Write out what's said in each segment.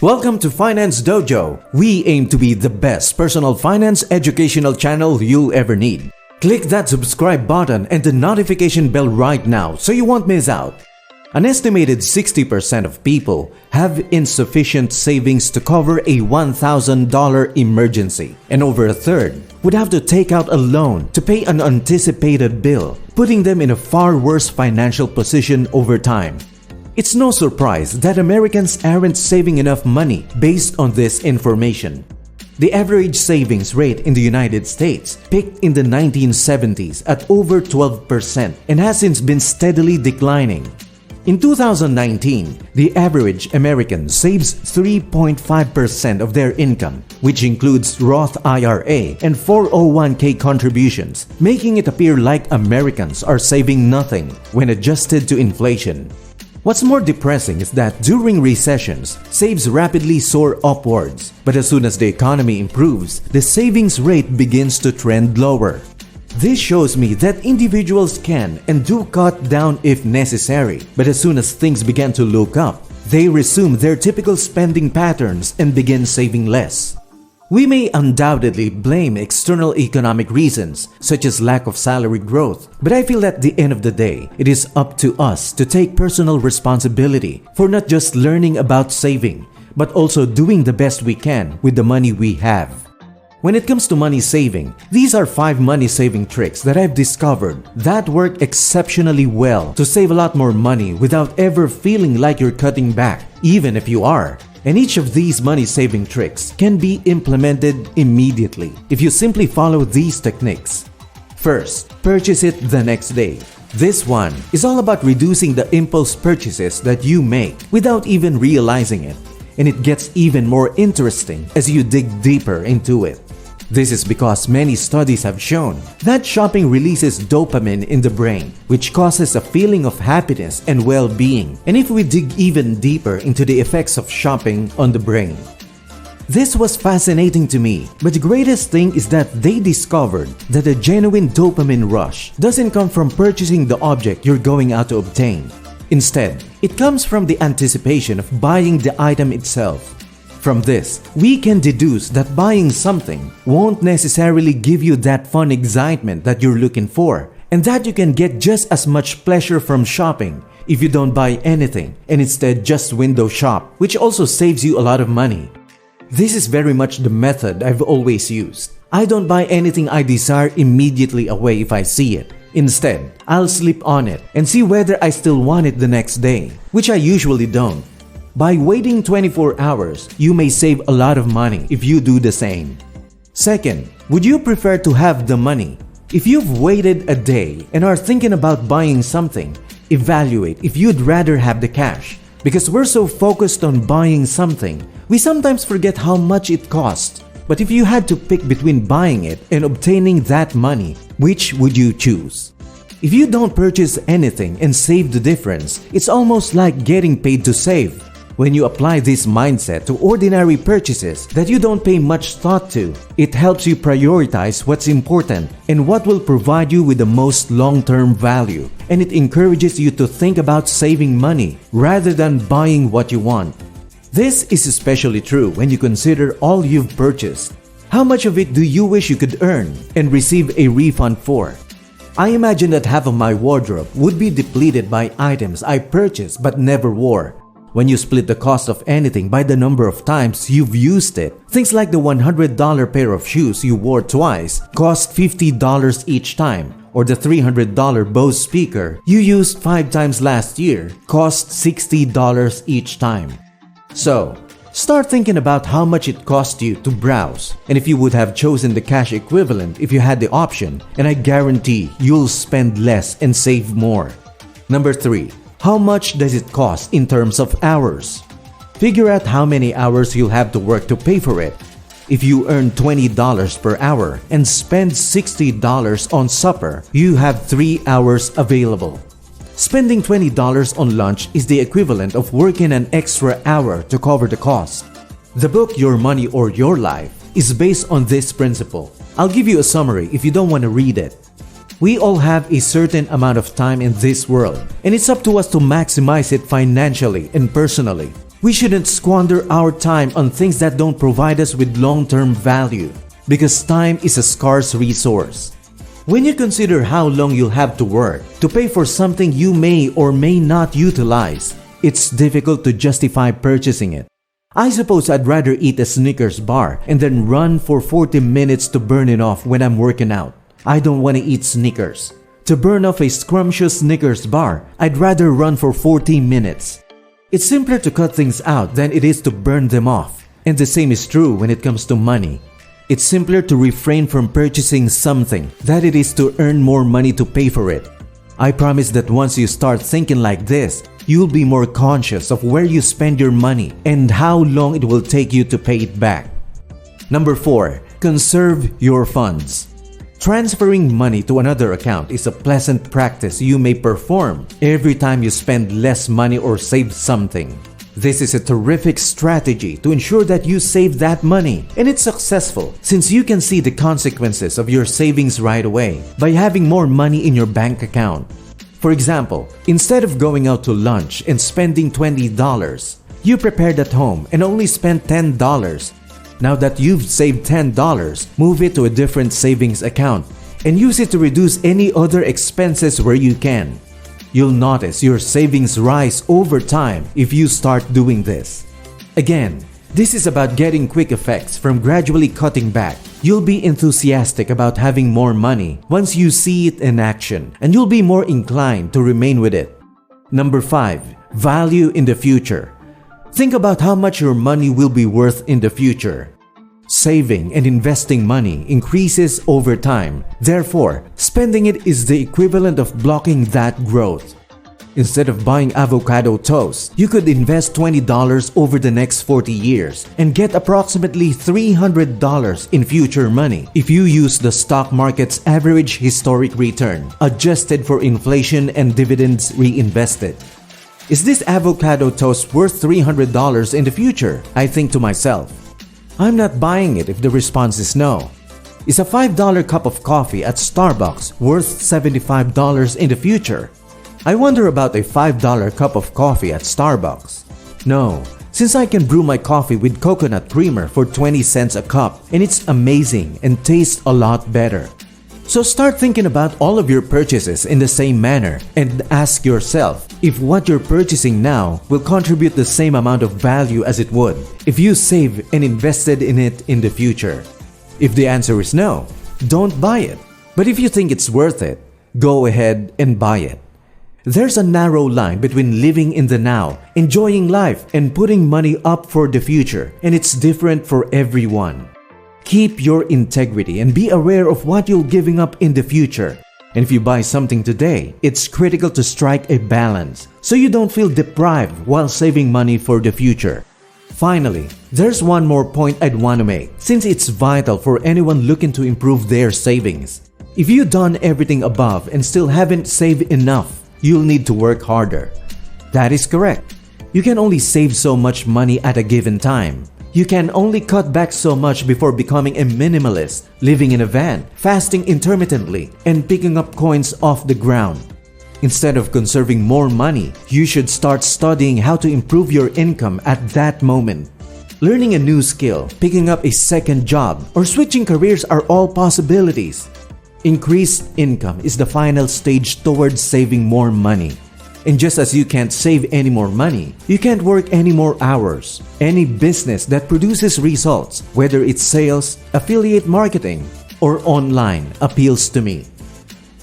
Welcome to Finance Dojo. We aim to be the best personal finance educational channel you'll ever need. Click that subscribe button and the notification bell right now so you won't miss out. An estimated 60% of people have insufficient savings to cover a $1,000 emergency, and over a third would have to take out a loan to pay an unanticipated bill, putting them in a far worse financial position over time. It's no surprise that Americans aren't saving enough money based on this information. The average savings rate in the United States peaked in the 1970s at over 12% and has since been steadily declining. In 2019, the average American saves 3.5% of their income, which includes Roth IRA and 401k contributions, making it appear like Americans are saving nothing when adjusted to inflation. What's more depressing is that during recessions, saves rapidly soar upwards, but as soon as the economy improves, the savings rate begins to trend lower. This shows me that individuals can and do cut down if necessary, but as soon as things begin to look up, they resume their typical spending patterns and begin saving less. We may undoubtedly blame external economic reasons, such as lack of salary growth, but I feel at the end of the day, it is up to us to take personal responsibility for not just learning about saving, but also doing the best we can with the money we have. When it comes to money saving, these are 5 money saving tricks that I've discovered that work exceptionally well to save a lot more money without ever feeling like you're cutting back, even if you are. And each of these money saving tricks can be implemented immediately if you simply follow these techniques. First, purchase it the next day. This one is all about reducing the impulse purchases that you make without even realizing it. And it gets even more interesting as you dig deeper into it. This is because many studies have shown that shopping releases dopamine in the brain, which causes a feeling of happiness and well-being. And if we dig even deeper into the effects of shopping on the brain, this was fascinating to me, but the greatest thing is that they discovered that a genuine dopamine rush doesn't come from purchasing the object you're going out to obtain. Instead, it comes from the anticipation of buying the item itself. From this, we can deduce that buying something won't necessarily give you that fun excitement that you're looking for, and that you can get just as much pleasure from shopping if you don't buy anything and instead just window shop, which also saves you a lot of money. This is very much the method I've always used. I don't buy anything I desire immediately away if I see it. Instead, I'll sleep on it and see whether I still want it the next day, which I usually don't. By waiting 24 hours, you may save a lot of money if you do the same. Second, would you prefer to have the money? If you've waited a day and are thinking about buying something, evaluate if you'd rather have the cash. Because we're so focused on buying something, we sometimes forget how much it costs. But if you had to pick between buying it and obtaining that money, which would you choose? If you don't purchase anything and save the difference, it's almost like getting paid to save. When you apply this mindset to ordinary purchases that you don't pay much thought to, it helps you prioritize what's important and what will provide you with the most long-term value. And it encourages you to think about saving money rather than buying what you want. This is especially true when you consider all you've purchased. How much of it do you wish you could earn and receive a refund for? I imagine that half of my wardrobe would be depleted by items I purchased but never wore. When you split the cost of anything by the number of times you've used it, things like the $100 pair of shoes you wore twice cost $50 each time, or the $300 Bose speaker you used 5 times last year cost $60 each time. So, start thinking about how much it cost you to browse, and if you would have chosen the cash equivalent if you had the option, and I guarantee you'll spend less and save more. Number 3. How much does it cost in terms of hours? Figure out how many hours you'll have to work to pay for it. If you earn $20 per hour and spend $60 on supper, you have 3 hours available. Spending $20 on lunch is the equivalent of working an extra hour to cover the cost. The book Your Money or Your Life is based on this principle. I'll give you a summary if you don't want to read it. We all have a certain amount of time in this world, and it's up to us to maximize it financially and personally. We shouldn't squander our time on things that don't provide us with long-term value, because time is a scarce resource. When you consider how long you'll have to work to pay for something you may or may not utilize, it's difficult to justify purchasing it. I suppose I'd rather eat a Snickers bar and then run for 40 minutes to burn it off when I'm working out. I don't want to eat Snickers. To burn off a scrumptious Snickers bar, I'd rather run for 40 minutes. It's simpler to cut things out than it is to burn them off. And the same is true when it comes to money. It's simpler to refrain from purchasing something than it is to earn more money to pay for it. I promise that once you start thinking like this, you'll be more conscious of where you spend your money and how long it will take you to pay it back. Number 4. Conserve your funds. Transferring money to another account is a pleasant practice you may perform every time you spend less money or save something. This is a terrific strategy to ensure that you save that money, and it's successful since you can see the consequences of your savings right away by having more money in your bank account. For example, instead of going out to lunch and spending $20, you prepared at home and only spent $10. Now that you've saved $10, move it to a different savings account and use it to reduce any other expenses where you can. You'll notice your savings rise over time if you start doing this. Again, this is about getting quick effects from gradually cutting back. You'll be enthusiastic about having more money once you see it in action, and you'll be more inclined to remain with it. Number 5. Value in the future. Think about how much your money will be worth in the future. Saving and investing money increases over time. Therefore, spending it is the equivalent of blocking that growth. Instead of buying avocado toast, you could invest $20 over the next 40 years and get approximately $300 in future money if you use the stock market's average historic return, adjusted for inflation and dividends reinvested. Is this avocado toast worth $300 in the future? I think to myself. I'm not buying it if the response is no. Is a $5 cup of coffee at Starbucks worth $75 in the future? I wonder about a $5 cup of coffee at Starbucks. No, since I can brew my coffee with coconut creamer for 20 cents a cup and it's amazing and tastes a lot better. So start thinking about all of your purchases in the same manner and ask yourself if what you're purchasing now will contribute the same amount of value as it would if you save and invested in it in the future. If the answer is no, don't buy it. But if you think it's worth it, go ahead and buy it. There's a narrow line between living in the now, enjoying life, and putting money up for the future, and it's different for everyone. Keep your integrity and be aware of what you're giving up in the future. And if you buy something today, it's critical to strike a balance so you don't feel deprived while saving money for the future. Finally, there's one more point I'd want to make, since it's vital for anyone looking to improve their savings. If you've done everything above and still haven't saved enough, you'll need to work harder. That is correct. You can only save so much money at a given time. You can only cut back so much before becoming a minimalist, living in a van, fasting intermittently, and picking up coins off the ground. Instead of conserving more money, you should start studying how to improve your income at that moment. Learning a new skill, picking up a second job, or switching careers are all possibilities. Increased income is the final stage towards saving more money. And just as you can't save any more money, you can't work any more hours. Any business that produces results, whether it's sales, affiliate marketing, or online, appeals to me.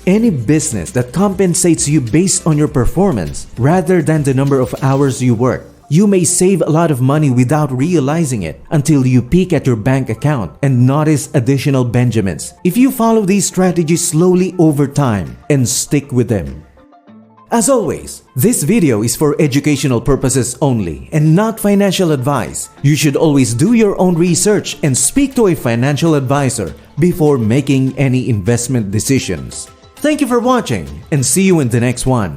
Any business that compensates you based on your performance rather than the number of hours you work. You may save a lot of money without realizing it until you peek at your bank account and notice additional Benjamins if you follow these strategies slowly over time and stick with them. As always, this video is for educational purposes only and not financial advice. You should always do your own research and speak to a financial advisor before making any investment decisions. Thank you for watching and see you in the next one.